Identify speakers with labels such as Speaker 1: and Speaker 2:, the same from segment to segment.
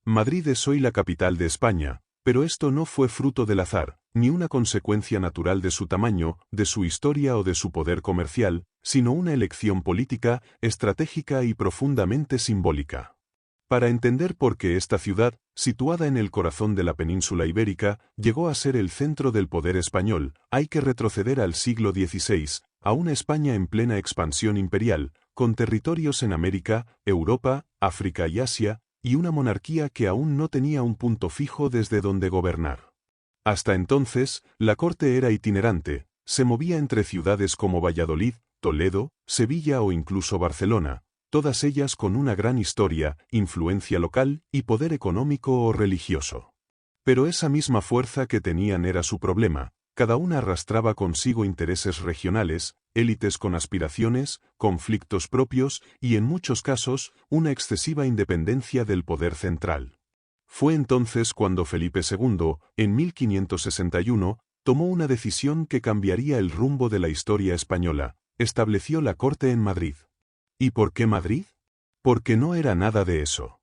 Speaker 1: Madrid es hoy la capital de España, pero esto no fue fruto del azar, ni una consecuencia natural de su tamaño, de su historia o de su poder comercial, sino una elección política, estratégica y profundamente simbólica. Para entender por qué esta ciudad, situada en el corazón de la península ibérica, llegó a ser el centro del poder español, hay que retroceder al siglo XVI, a una España en plena expansión imperial, con territorios en América, Europa, África y Asia, y una monarquía que aún no tenía un punto fijo desde donde gobernar. Hasta entonces, la corte era itinerante, se movía entre ciudades como Valladolid, Toledo, Sevilla o incluso Barcelona, todas ellas con una gran historia, influencia local y poder económico o religioso. Pero esa misma fuerza que tenían era su problema, cada una arrastraba consigo intereses regionales, élites con aspiraciones, conflictos propios y en muchos casos, una excesiva independencia del poder central. Fue entonces cuando Felipe II, en 1561, tomó una decisión que cambiaría el rumbo de la historia española, estableció la corte en Madrid. ¿Y por qué Madrid? Porque no era nada de eso.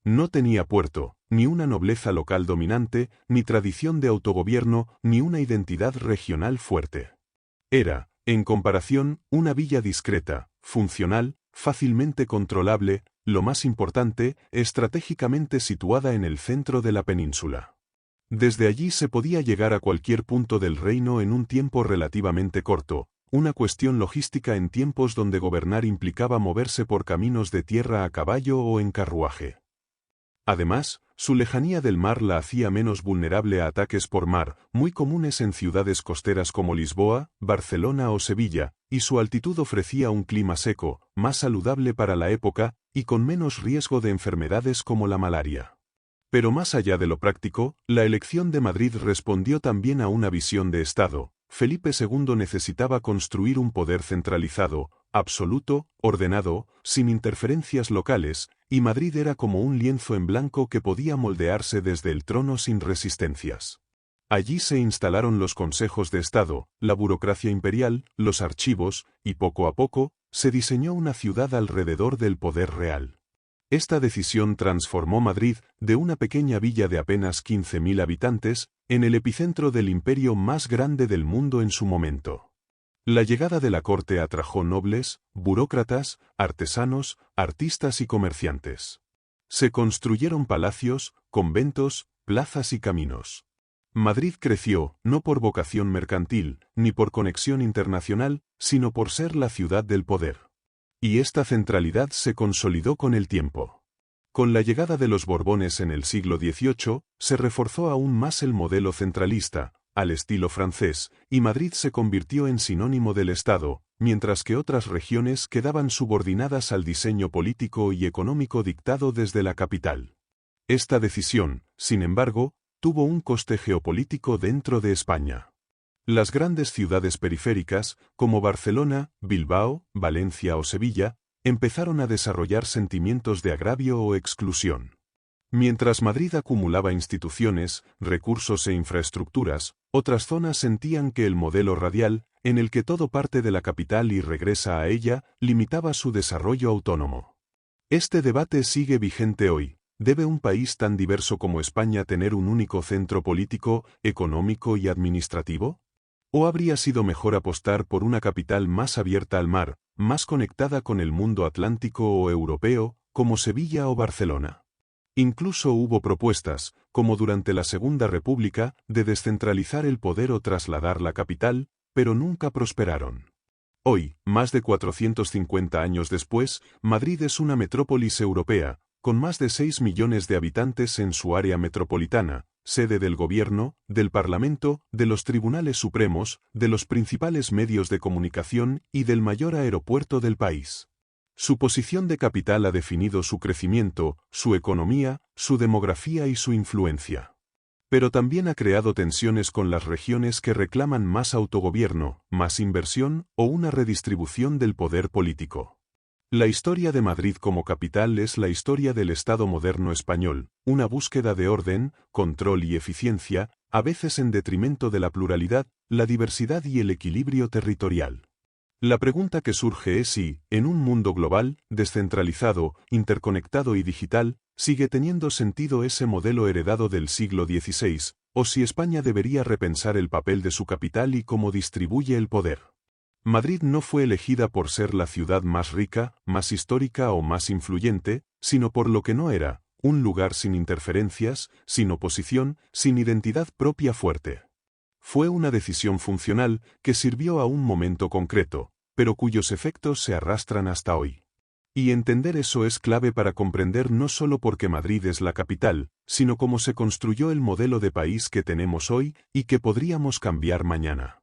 Speaker 1: No tenía puerto, ni una nobleza local dominante, ni tradición de autogobierno, ni una identidad regional fuerte. Era, en comparación, una villa discreta, funcional, fácilmente controlable, lo más importante, estratégicamente situada en el centro de la península. Desde allí se podía llegar a cualquier punto del reino en un tiempo relativamente corto, una cuestión logística en tiempos donde gobernar implicaba moverse por caminos de tierra a caballo o en carruaje. Además, su lejanía del mar la hacía menos vulnerable a ataques por mar, muy comunes en ciudades costeras como Lisboa, Barcelona o Sevilla, y su altitud ofrecía un clima seco, más saludable para la época, y con menos riesgo de enfermedades como la malaria. Pero más allá de lo práctico, la elección de Madrid respondió también a una visión de Estado. Felipe II necesitaba construir un poder centralizado, absoluto, ordenado, sin interferencias locales, y Madrid era como un lienzo en blanco que podía moldearse desde el trono sin resistencias. Allí se instalaron los consejos de Estado, la burocracia imperial, los archivos, y poco a poco, se diseñó una ciudad alrededor del poder real. Esta decisión transformó Madrid, de una pequeña villa de apenas 15.000 habitantes, en el epicentro del imperio más grande del mundo en su momento. La llegada de la corte atrajo nobles, burócratas, artesanos, artistas y comerciantes. Se construyeron palacios, conventos, plazas y caminos. Madrid creció, no por vocación mercantil, ni por conexión internacional, sino por ser la ciudad del poder. Y esta centralidad se consolidó con el tiempo. Con la llegada de los Borbones en el siglo XVIII, se reforzó aún más el modelo centralista, al estilo francés, y Madrid se convirtió en sinónimo del Estado, mientras que otras regiones quedaban subordinadas al diseño político y económico dictado desde la capital. Esta decisión, sin embargo, tuvo un coste geopolítico dentro de España. Las grandes ciudades periféricas, como Barcelona, Bilbao, Valencia o Sevilla, empezaron a desarrollar sentimientos de agravio o exclusión. Mientras Madrid acumulaba instituciones, recursos e infraestructuras, otras zonas sentían que el modelo radial, en el que todo parte de la capital y regresa a ella, limitaba su desarrollo autónomo. Este debate sigue vigente hoy. ¿Debe un país tan diverso como España tener un único centro político, económico y administrativo? ¿O habría sido mejor apostar por una capital más abierta al mar, más conectada con el mundo atlántico o europeo, como Sevilla o Barcelona? Incluso hubo propuestas, como durante la Segunda República, de descentralizar el poder o trasladar la capital, pero nunca prosperaron. Hoy, más de 450 años después, Madrid es una metrópolis europea, con más de 6 millones de habitantes en su área metropolitana, sede del gobierno, del Parlamento, de los tribunales supremos, de los principales medios de comunicación y del mayor aeropuerto del país. Su posición de capital ha definido su crecimiento, su economía, su demografía y su influencia. Pero también ha creado tensiones con las regiones que reclaman más autogobierno, más inversión o una redistribución del poder político. La historia de Madrid como capital es la historia del Estado moderno español, una búsqueda de orden, control y eficiencia, a veces en detrimento de la pluralidad, la diversidad y el equilibrio territorial. La pregunta que surge es si, en un mundo global, descentralizado, interconectado y digital, ¿Sigue teniendo sentido ese modelo heredado del siglo XVI, o si España debería repensar el papel de su capital y cómo distribuye el poder? Madrid no fue elegida por ser la ciudad más rica, más histórica o más influyente, sino por lo que no era, un lugar sin interferencias, sin oposición, sin identidad propia fuerte. Fue una decisión funcional que sirvió a un momento concreto, pero cuyos efectos se arrastran hasta hoy. Y entender eso es clave para comprender no solo por qué Madrid es la capital, sino cómo se construyó el modelo de país que tenemos hoy y que podríamos cambiar mañana.